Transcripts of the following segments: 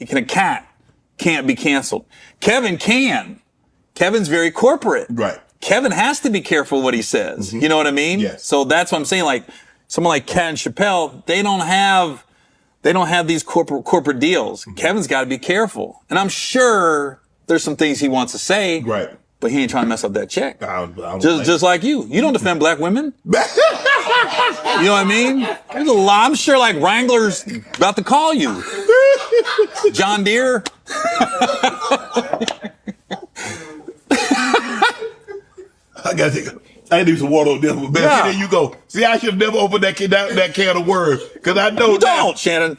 A cat can't be canceled. Kevin can. Kevin's very corporate. Right. Kevin has to be careful what he says. Mm-hmm. You know what I mean? Yes. So that's what I'm saying. Like someone like Cat and Chappelle, they don't have these corporate deals. Mm-hmm. Kevin's got to be careful. And I'm sure there's some things he wants to say. Right. But he ain't trying to mess up that check. I don't just like you. You don't defend black women. You know what I mean? There's a lot. I'm sure like Wrangler's about to call you. John Deere. I gotta do some water on this one, man. Yeah. There you go. See, I should have never opened that can of worms because I know you don't, Shannon.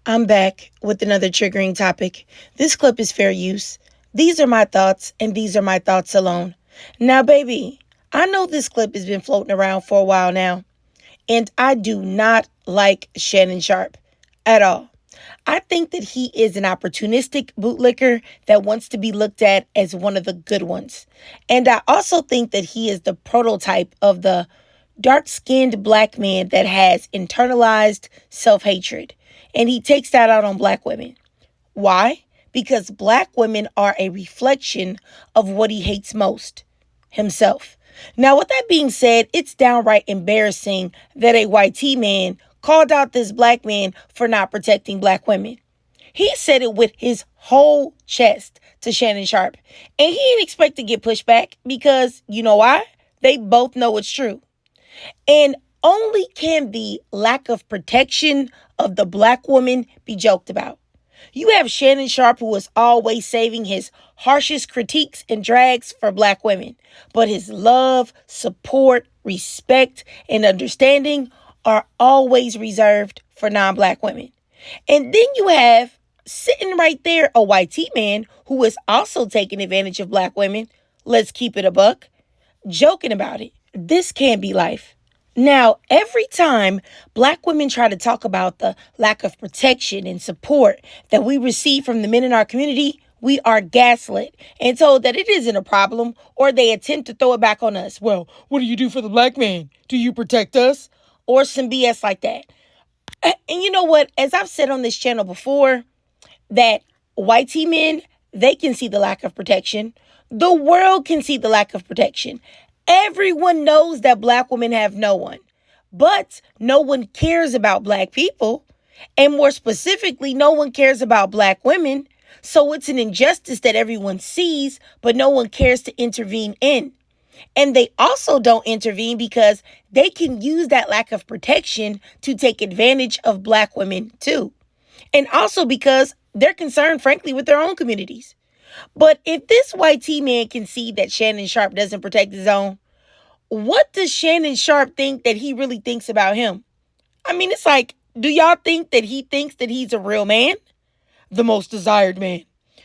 I'm back with another triggering topic. This clip is fair use. These are my thoughts, and these are my thoughts alone. Now, baby, I know this clip has been floating around for a while now, and I do not like Shannon Sharpe at all. I think that he is an opportunistic bootlicker that wants to be looked at as one of the good ones. And I also think that he is the prototype of the dark-skinned black man that has internalized self-hatred. And he takes that out on black women. Why? Because black women are a reflection of what he hates most, himself. Now, with that being said, it's downright embarrassing that a white man called out this black man for not protecting black women. He said it with his whole chest to Shannon Sharpe. And he didn't expect to get pushed back because, you know why? They both know it's true. And only can the lack of protection of the black woman be joked about. You have Shannon Sharpe, who is always saving his harshest critiques and drags for black women. But his love, support, respect, and understanding are always reserved for non-black women. And then you have sitting right there a white man who is also taking advantage of black women. Let's keep it a buck. Joking about it. This can't be life. Now, every time black women try to talk about the lack of protection and support that we receive from the men in our community, we are gaslit and told that it isn't a problem, or they attempt to throw it back on us. Well, what do you do for the black man? Do you protect us? Or some BS like that. And you know what? As I've said on this channel before, that white men, they can see the lack of protection. The world can see the lack of protection. Everyone knows that black women have no one. But no one cares about black people. And more specifically, no one cares about black women. So it's an injustice that everyone sees, but no one cares to intervene in. And they also don't intervene because they can use that lack of protection to take advantage of black women too. And also because they're concerned, frankly, with their own communities. But if this white man can see that Shannon Sharpe doesn't protect his own, what does Shannon Sharpe think that he really thinks about him? I mean, it's like, do y'all think that he thinks that he's a real man? The most desired man,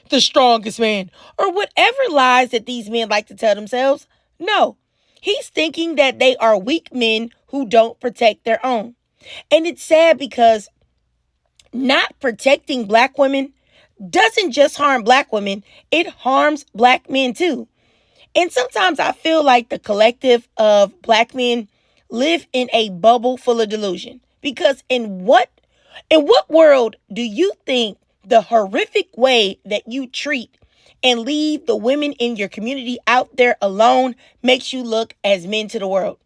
the strongest man, or whatever lies that these men like to tell themselves? No, he's thinking that they are weak men who don't protect their own. And it's sad because not protecting black women doesn't just harm black women, it harms black men too. And sometimes I feel like the collective of black men live in a bubble full of delusion. Because in what world do you think the horrific way that you treat and leave the women in your community out there alone makes you look as men to the world?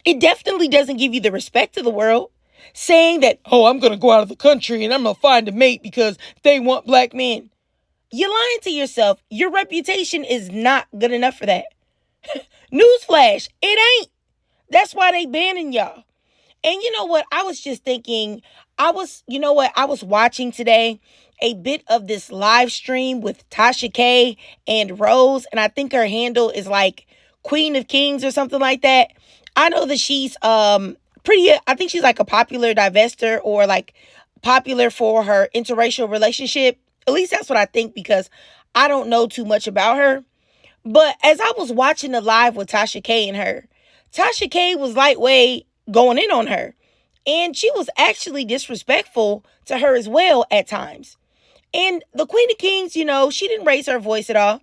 It definitely doesn't give you the respect of the world. Saying that, oh, I'm going to go out of the country and I'm going to find a mate because they want black men. You're lying to yourself. Your reputation is not good enough for that. Newsflash, it ain't. That's why they banning y'all. And you know what? I was just thinking, I was watching today a bit of this live stream with Tasha K and Rose. And I think her handle is like Queen of Kings or something like that. I know that she's I think she's like a popular divester or like popular for her interracial relationship. At least that's what I think because I don't know too much about her. But as I was watching the live with Tasha K and her, Tasha K was lightweight going in on her. And she was actually disrespectful to her as well at times. And the Queen of Kings, she didn't raise her voice at all.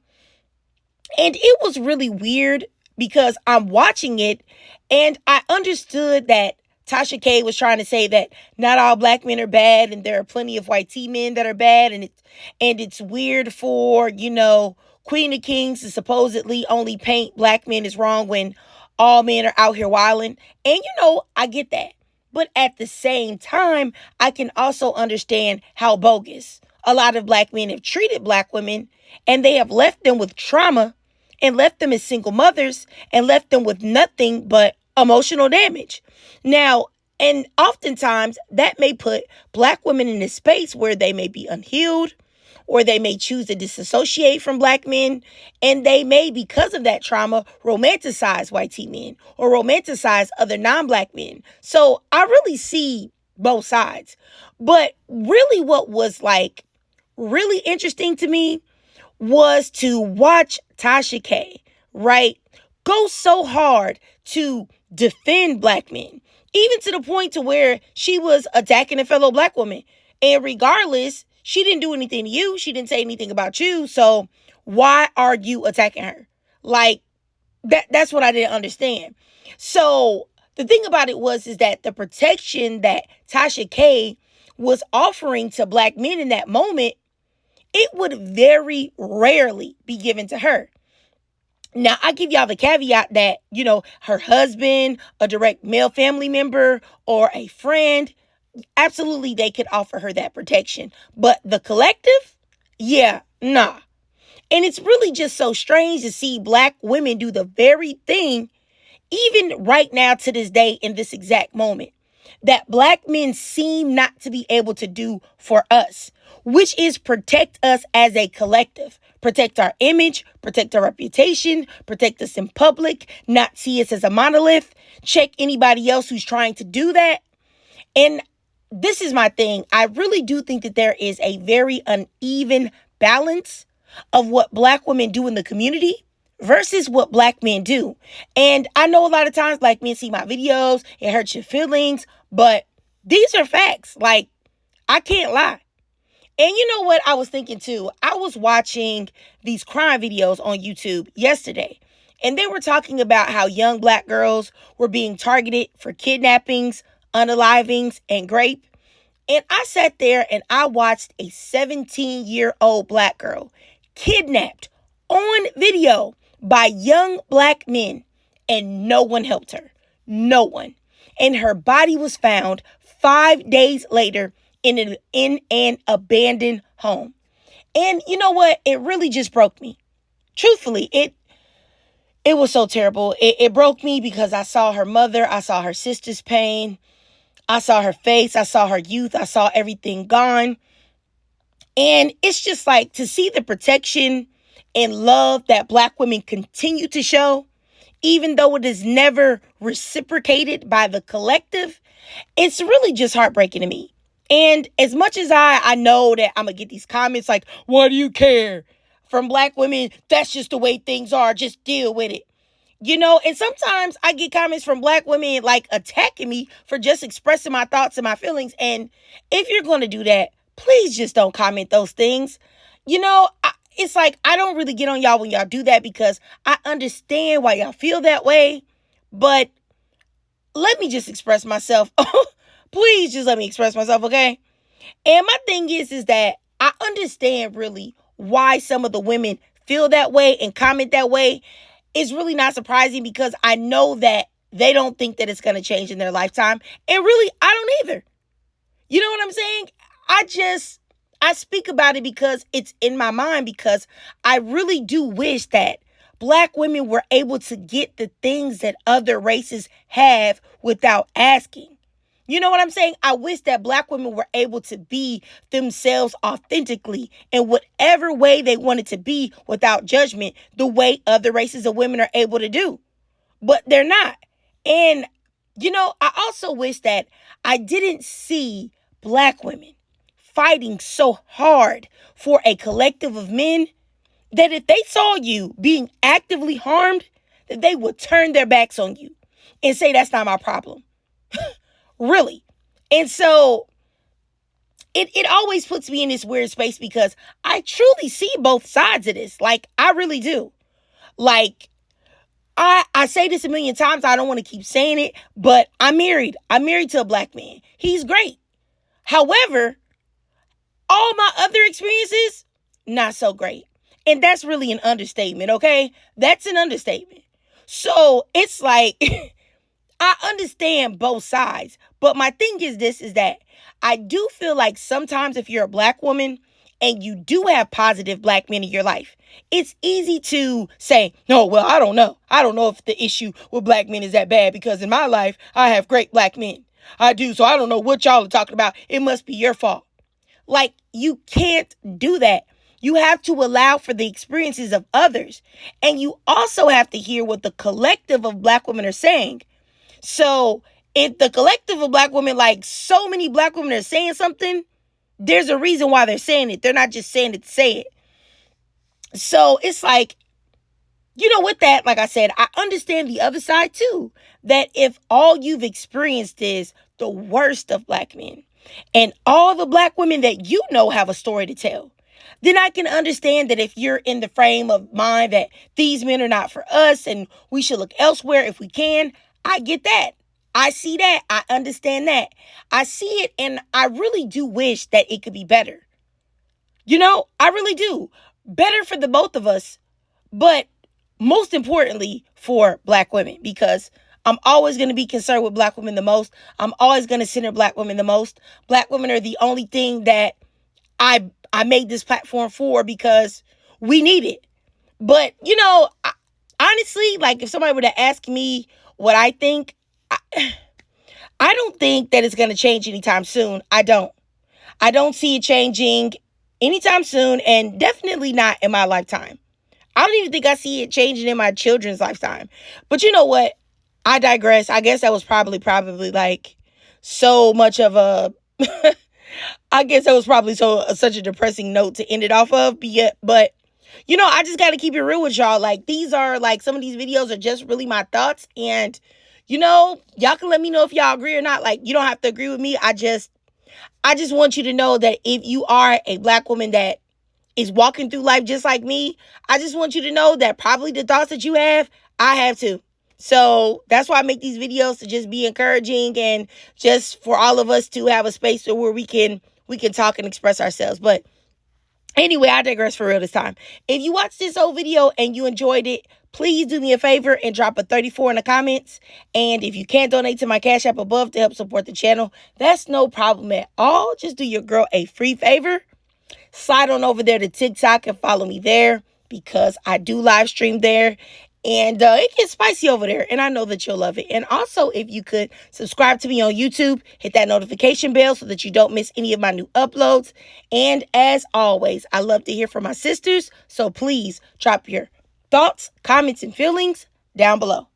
And it was really weird because I'm watching it and I understood that Tasha K was trying to say that not all black men are bad and there are plenty of white T men that are bad, and it's weird for, Queen of Kings to supposedly only paint black men as wrong when all men are out here wilding. And I get that. But at the same time, I can also understand how bogus a lot of black men have treated black women, and they have left them with trauma and left them as single mothers and left them with nothing but emotional damage. Now, and oftentimes that may put black women in a space where they may be unhealed, or they may choose to disassociate from black men, and they may, because of that trauma, romanticize white teen men or romanticize other non-black men. So I really see both sides. But really what was really interesting to me was to watch Tasha K, right, go so hard to defend black men, even to the point to where she was attacking a fellow black woman. And regardless, she didn't do anything to you. She didn't say anything about you. So why are you attacking her? That's what I didn't understand. So the thing about it is that the protection that Tasha K was offering to black men in that moment, it would very rarely be given to her. Now, I give y'all the caveat that, her husband, a direct male family member, or a friend, absolutely they could offer her that protection. But the collective, yeah, nah. And it's really just so strange to see black women do the very thing, even right now to this day in this exact moment, that black men seem not to be able to do for us, which is protect us as a collective, protect our image, protect our reputation, protect us in public, not see us as a monolith, check anybody else who's trying to do that. And this is my thing. I really do think that there is a very uneven balance of what black women do in the community versus what black men do. And I know a lot of times black men see my videos, it hurts your feelings, but these are facts. I can't lie. And you know what I was thinking too? I was watching these crime videos on YouTube yesterday, and they were talking about how young black girls were being targeted for kidnappings, unalivings, and rape. And I sat there and I watched a 17-year-old black girl kidnapped on video by young black men, and no one helped her. No one. And her body was found 5 days later in an abandoned home. And you know what? It really just broke me. Truthfully, it was so terrible. It broke me because I saw her mother, I saw her sister's pain, I saw her face, I saw her youth, I saw everything gone. And it's just to see the protection and love that black women continue to show, even though it is never reciprocated by the collective, it's really just heartbreaking to me. And as much as I know that I'm going to get these comments why do you care? From black women, that's just the way things are. Just deal with it. And sometimes I get comments from black women attacking me for just expressing my thoughts and my feelings. And if you're going to do that, please just don't comment those things. It's I don't really get on y'all when y'all do that because I understand why y'all feel that way. But let me just express myself. Please just let me express myself, okay? And my thing is that I understand really why some of the women feel that way and comment that way. It's really not surprising because I know that they don't think that it's going to change in their lifetime. And really, I don't either. You know what I'm saying? I speak about it because it's in my mind, because I really do wish that black women were able to get the things that other races have without asking. You know what I'm saying? I wish that black women were able to be themselves authentically in whatever way they wanted to be without judgment, the way other races of women are able to do. But they're not. And, I also wish that I didn't see black women fighting so hard for a collective of men that if they saw you being actively harmed, that they would turn their backs on you and say, that's not my problem. Really. And so it always puts me in this weird space because I truly see both sides of this. I really do. I say this a million times. I don't want to keep saying it, but I'm married. I'm married to a black man. He's great. However, all my other experiences, not so great. And that's really an understatement, okay? That's an understatement. So it's like, I understand both sides. But my thing is this, is that I do feel like sometimes if you're a black woman and you do have positive black men in your life, it's easy to say, no, well, I don't know. I don't know if the issue with black men is that bad because in my life, I have great black men. I do. So I don't know what y'all are talking about. It must be your fault. Like, you can't do that. You have to allow for the experiences of others. And you also have to hear what the collective of black women are saying. So if the collective of black women, like so many black women are saying something, there's a reason why they're saying it. They're not just saying it to say it. So it's like, with that, like I said, I understand the other side too. That if all you've experienced is the worst of black men and all the black women that you know have a story to tell, then I can understand that if you're in the frame of mind that these men are not for us and we should look elsewhere if we can, I get that. I see that. I understand that. I see it, and I really do wish that it could be better. I really do. Better for the both of us, but most importantly for black women, because I'm always going to be concerned with black women the most. I'm always going to center black women the most. Black women are the only thing that I made this platform for because we need it. But, honestly, like if somebody were to ask me what I think, I don't think that it's going to change anytime soon. I don't see it changing anytime soon, and definitely not in my lifetime. I don't even think I see it changing in my children's lifetime. But you know what? I digress. I guess that was probably like so much of a I guess that was probably such a depressing note to end it off of. But I just got to keep it real with y'all. Like, these are like, some of these videos are just really my thoughts. And, y'all can let me know if y'all agree or not. Like, you don't have to agree with me. I just want you to know that if you are a black woman that is walking through life just like me, I just want you to know that probably the thoughts that you have, I have too. So that's why I make these videos, to just be encouraging and just for all of us to have a space where we can talk and express ourselves. But anyway, I digress for real this time. If you watched this whole video and you enjoyed it, please do me a favor and drop a 34 in the comments. And if you can't donate to my Cash App above to help support the channel, that's no problem at all. Just do your girl a free favor. Slide on over there to TikTok and follow me there, because I do live stream there. And it gets spicy over there, and I know that you'll love it. And also, if you could subscribe to me on YouTube, hit that notification bell so that you don't miss any of my new uploads. And as always, I love to hear from my sisters, so please drop your thoughts, comments, and feelings down below.